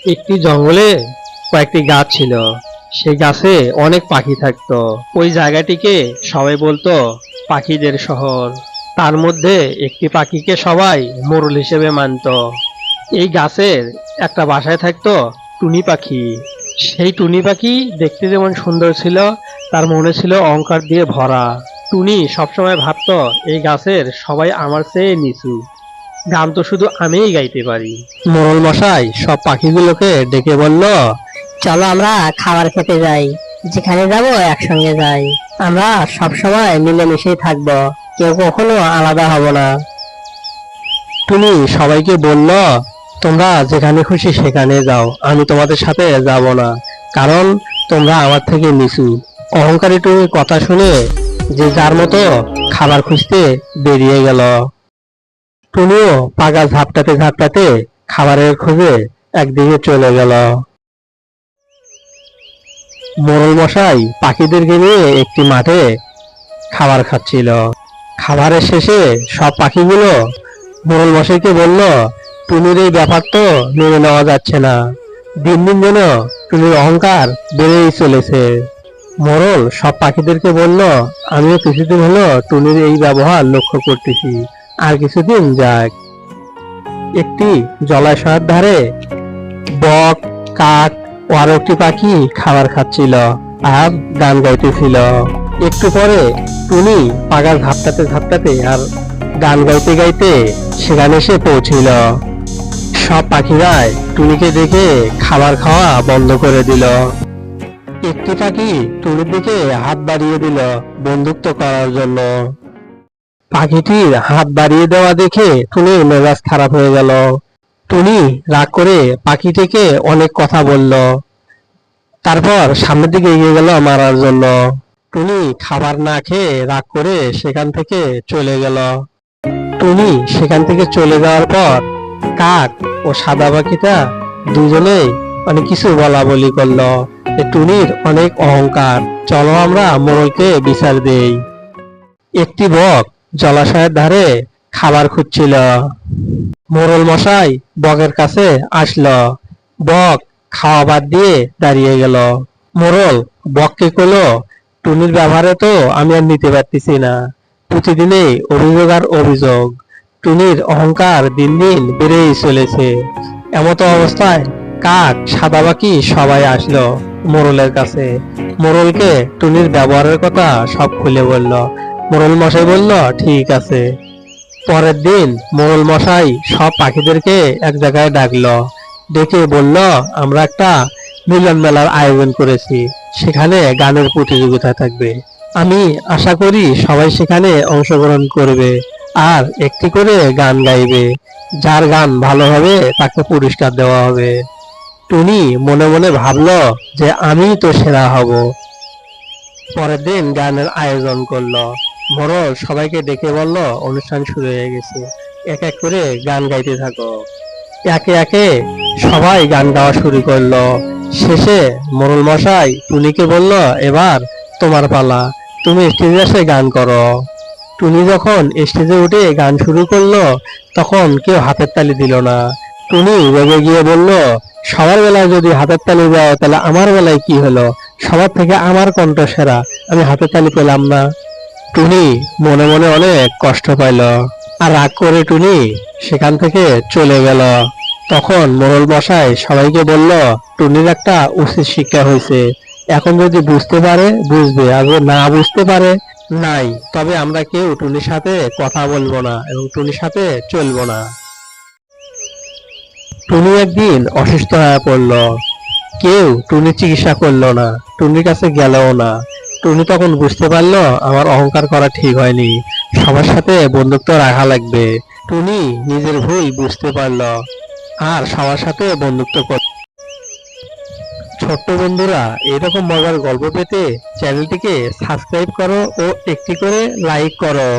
একটি জঙ্গলে কয়েকটি গাছ ছিল। সেই গাছে অনেক পাখি থাকতো। ওই জায়গাটিকে সবাই বলতো পাখিদের শহর। তার মধ্যে একটি পাখিকে সবাই মোড়ল হিসেবে মানতো। এই গাছের একটা বাসায় থাকতো টুনি পাখি। সেই টুনি পাখি দেখতে যেমন সুন্দর ছিল, তার মনে ছিল অহংকার দিয়ে ভরা। টুনি সবসময় ভাবতো এই গাছের সবাই আমার চেয়ে নিচু, গান তো শুধু আমিই গাইতে পারি। মোড়ল মশাই সব পাখিগুলোকে ডেকে বলল, চলো আমরা খাবার খেতে যাই, যেখানে যাব একসঙ্গে যাই। আমরা সব সময় মিলেমিশেই থাকবো, কেউ কখনো আলাদা হব না। টুনি সবাইকে বলল, তোমরা যেখানে খুশি সেখানে যাও, আমি তোমাদের সাথে যাব না, কারণ তোমরা আমার থেকে নিচু। অহংকারী টুনির কথা শুনে যে যার মতো খাবার খুঁজতে বেরিয়ে গেল। টুনিও পাগা ঝাপটাতে ঝাপটাতে খাবারের খোঁজে একদিকে চলে গেল। মোড়ল মশাই পাখিদেরকে নিয়ে একটি মাঠে খাবার খাচ্ছিল। খাবারের শেষে সব পাখিগুলো মোড়ল মশাইকে বলল, টুনির এই ব্যাপার তো মেনে নেওয়া যাচ্ছে না। দিন দিন যেন টুনির অহংকার বেড়েই চলেছে। মোড়ল সব পাখিদেরকে বলল, আমিও কিছুদিন হলো টুনির এই ব্যবহার লক্ষ্য করতেছি, আর কিছুদিন যাক। একটি জলাশয়ের ধারে বক, কাক ও আরো একটি পাখি খাবার খাচ্ছিল আর গান গাইতেছিল। একটু পরে টুনি পাগা ঝাপটাতে ঝাপটাতে আর গান গাইতে গাইতে সেখানে এসে পৌঁছিল। সব পাখিরাই টুনিকে দেখে খাবার খাওয়া বন্ধ করে দিল। একটি পাখি টুনির দিকে হাত বাড়িয়ে দিল বন্ধুত্ব করার জন্য। পাখিটির হাত বাড়িয়ে দেওয়া দেখে টুনির মেজাজ খারাপ হয়ে গেল। টুনি রাগ করে পাখিটিকে অনেক কথা বলল, তারপর সামনের দিকে এগিয়ে গেল মারার জন্য। টুনি খাবার না খেয়ে রাগ করে সেখান থেকে চলে গেল। টুনি সেখান থেকে চলে যাওয়ার পর কাক ও সাদা পাখিটা দুজনেই অনেক কিছু বলা বলি করলো যে টুনির অনেক অহংকার, চলো আমরা মোড়লকে বিচার দেই। একটি বক জলাশয়ের ধারে খাবার খুঁজছিল। মোড়ল মশাই বকের কাছে আসলো। বক খাওয়া বাদ দিয়ে দাঁড়িয়ে গেল। মোড়ল বককে কইলো, টুনির ব্যবহারে তো আমি আর নিতে পারতেছি না, প্রতিদিনই অভিযোগ আর অভিযোগ। টুনির অহংকার দিন দিন বেড়েই চলেছে। এমতো অবস্থায় কাক, সাদা পাখি সবাই আসলো মোড়লের কাছে। মোড়লকে টুনির ব্যবহারের কথা সব খুলে বলল। মোড়ল মশাই বলল, ঠিক আছে। পরের দিন মোড়ল মশাই সব পাখিদেরকে এক জায়গায় ডাকলো, ডেকে বলল, আমরা একটা মিলন মেলার আয়োজন করেছি, সেখানে গানের প্রতিযোগিতা থাকবে। আমি আশা করি সবাই সেখানে অংশগ্রহণ করবে আর একটি করে গান গাইবে। যার গান ভালো হবে তাকে পুরস্কার দেওয়া হবে। টুনি মনে মনে ভাবলো যে আমি তো সেরা হব। পরের দিন গানের আয়োজন করলো। মোড়ল সবাইকে ডেকে বলল, অনুষ্ঠান শুরু হয়ে গেছে, এক এক করে গান গাইতে থাকো। একে একে সবাই গান গাওয়া শুরু করলো। শেষে মোড়ল মশাই টুনিকে বলল, এবার তোমার পালা, তুমি স্টেজে এসে গান করো। টুনি যখন স্টেজে উঠে গান শুরু করলো তখন কেউ হাতের তালি দিল না। টুনি রেগে গিয়ে বলল, সবার বেলায় যদি হাতের তালি দাও তাহলে আমার বেলায় কি হলো? সবার থেকে আমার কণ্ঠ সেরা, আমি হাতের তালি পেলাম না। টুনি মনে মনে অনেক কষ্ট পাইল আর রাগ করে টুনি সেখান থেকে চলে গেল। তখন মোড়ল মশাই সবাইকে বলল, টুনির একটা উচিত শিক্ষা হয়েছে, এখন যদি বুঝতে পারে বুঝবে, আর যদি না বুঝতে পারে নাই। তবে আমরা কেউ টুনির সাথে কথা বলবো না এবং টুনির সাথে চলবো না। টুনি একদিন অসুস্থ হয়ে পড়ল। কেউ টুনির চিকিৎসা করলো না, টুনির কাছে গেলও না। টুনি তখন বুঝতে পারলো আমার অহংকার করা ঠিক হয়নি, সবার সাথে বন্ধুত্ব রাখা লাগবে। টুনি নিজের ভুল বুঝতে পারলো আর সবার সাথে বন্ধুত্ব কর। ছোট্ট বন্ধুরা, এরকম মজার গল্প পেতে চ্যানেলটিকে সাবস্ক্রাইব করো ও একটি করে লাইক করো।